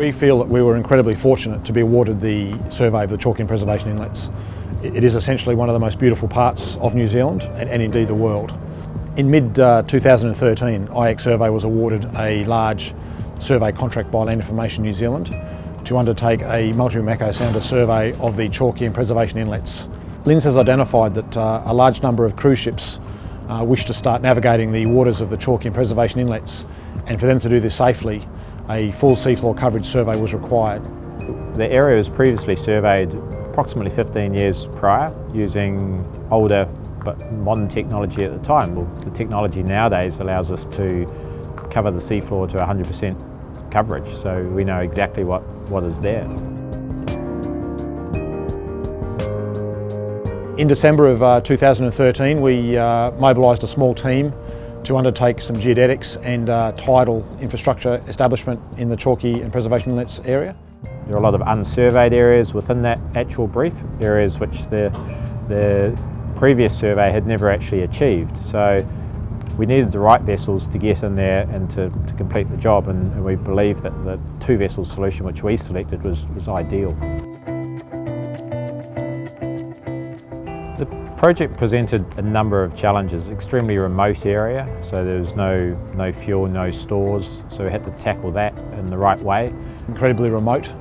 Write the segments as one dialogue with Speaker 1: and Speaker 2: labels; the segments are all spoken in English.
Speaker 1: We feel that we were incredibly fortunate to be awarded the survey of the Chalky Preservation Inlets. It is essentially one of the most beautiful parts of New Zealand and indeed the world. In mid-2013, IXSurvey was awarded a large survey contract by Land Information New Zealand to undertake a Multibeam Echosounder survey of the Chalky and Preservation Inlets. LINZ has identified that a large number of cruise ships wish to start navigating the waters of the Chalky and Preservation Inlets, and for them to do this safely, a full seafloor coverage survey was required.
Speaker 2: The area was previously surveyed approximately 15 years prior using older but modern technology at the time. Well, the technology nowadays allows us to cover the seafloor to 100% coverage, so we know exactly what is there.
Speaker 1: In December of 2013, we mobilised a small team to undertake some geodetics and tidal infrastructure establishment in the Chalky and Preservation Inlets area.
Speaker 2: There are a lot of unsurveyed areas within that actual brief, areas which the previous survey had never actually achieved. So we needed the right vessels to get in there and to complete the job, and we believe that the two-vessel solution which we selected was ideal. The project presented a number of challenges. Extremely remote area, so there was no fuel, no stores, so we had to tackle that in the right way.
Speaker 1: Incredibly remote.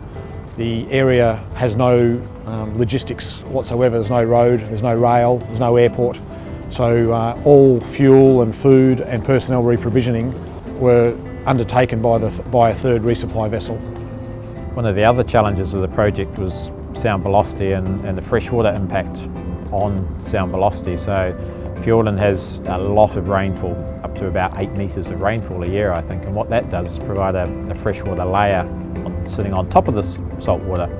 Speaker 1: The area has no logistics whatsoever. There's no road, there's no rail, there's no airport. So all fuel and food and personnel reprovisioning were undertaken by a third resupply vessel.
Speaker 2: One of the other challenges of the project was sound velocity and the freshwater impact on sound velocity. So Fiordland has a lot of rainfall, up to about 8 metres of rainfall a year, I think, and what that does is provide a freshwater layer sitting on top of this salt water.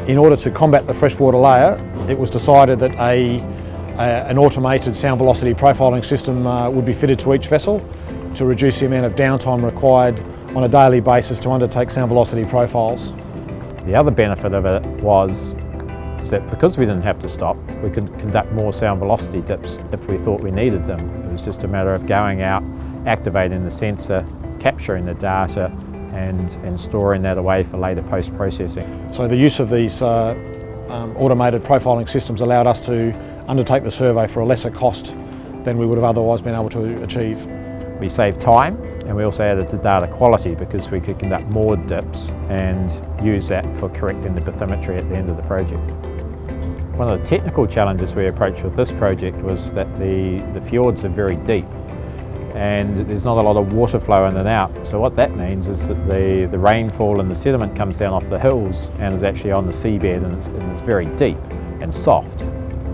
Speaker 1: In order to combat the freshwater layer, it was decided that an automated sound velocity profiling system would be fitted to each vessel to reduce the amount of downtime required on a daily basis to undertake sound velocity profiles.
Speaker 2: The other benefit of it was that because we didn't have to stop, we could conduct more sound velocity dips if we thought we needed them. It was just a matter of going out, activating the sensor, capturing the data and storing that away for later post-processing.
Speaker 1: So the use of these automated profiling systems allowed us to undertake the survey for a lesser cost than we would have otherwise been able to achieve.
Speaker 2: We saved time, and we also added to data quality because we could conduct more dips and use that for correcting the bathymetry at the end of the project. One of the technical challenges we approached with this project was that the fjords are very deep and there's not a lot of water flow in and out. So what that means is that the rainfall and the sediment comes down off the hills and is actually on the seabed, and it's very deep and soft.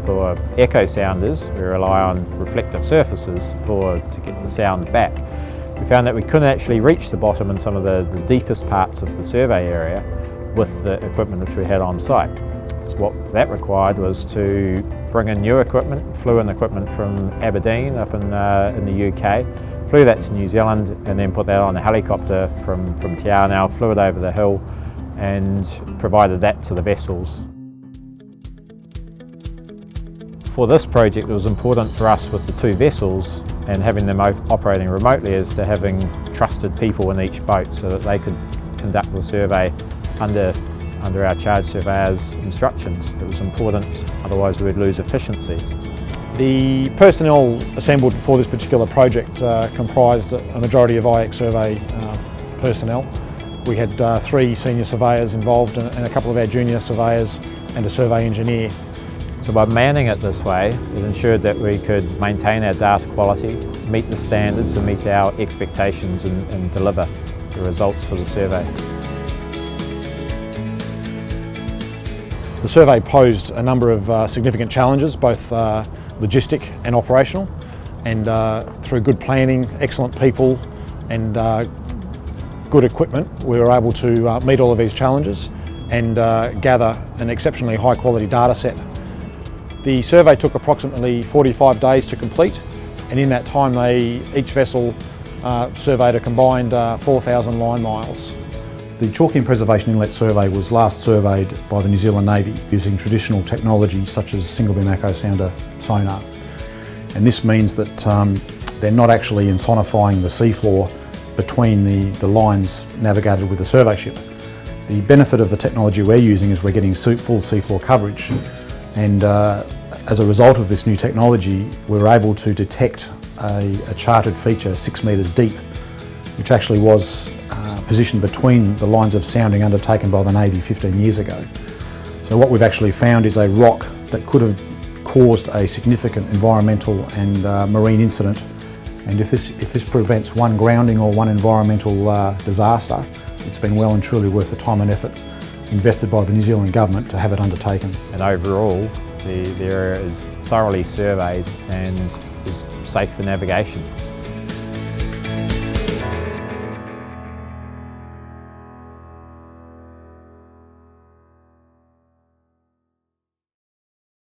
Speaker 2: For echo sounders, we rely on reflective surfaces to get the sound back. We found that we couldn't actually reach the bottom in some of the deepest parts of the survey area with the equipment which we had on site. So what that required was to bring in new equipment, flew in equipment from Aberdeen up in the UK, flew that to New Zealand and then put that on a helicopter from Te Anau, flew it over the hill and provided that to the vessels. For this project, it was important for us with the two vessels and having them operating remotely is to having trusted people in each boat so that they could conduct the survey under our charge surveyor's instructions. It was important, otherwise we would lose efficiencies.
Speaker 1: The personnel assembled for this particular project comprised a majority of IXSurvey personnel. We had 3 senior surveyors involved and a couple of our junior surveyors and a survey engineer.
Speaker 2: So by manning it this way, it ensured that we could maintain our data quality, meet the standards and meet our expectations and deliver the results for the survey.
Speaker 1: The survey posed a number of significant challenges, both logistic and operational, and through good planning, excellent people and good equipment, we were able to meet all of these challenges and gather an exceptionally high quality data set. The survey took approximately 45 days to complete, and in that time each vessel surveyed a combined 4,000 line miles. The Chalky and Preservation Inlet survey was last surveyed by the New Zealand Navy using traditional technology such as single beam echosounder sonar. And this means that they're not actually insonifying the seafloor between the lines navigated with the survey ship. The benefit of the technology we're using is we're getting full seafloor coverage, and as a result of this new technology we're able to detect a charted feature 6 metres deep, which actually was positioned between the lines of sounding undertaken by the Navy 15 years ago. So what we've actually found is a rock that could have caused a significant environmental and marine incident, and if this prevents one grounding or one environmental disaster, it's been well and truly worth the time and effort invested by the New Zealand Government to have it undertaken.
Speaker 2: And overall, the area is thoroughly surveyed and is safe for navigation.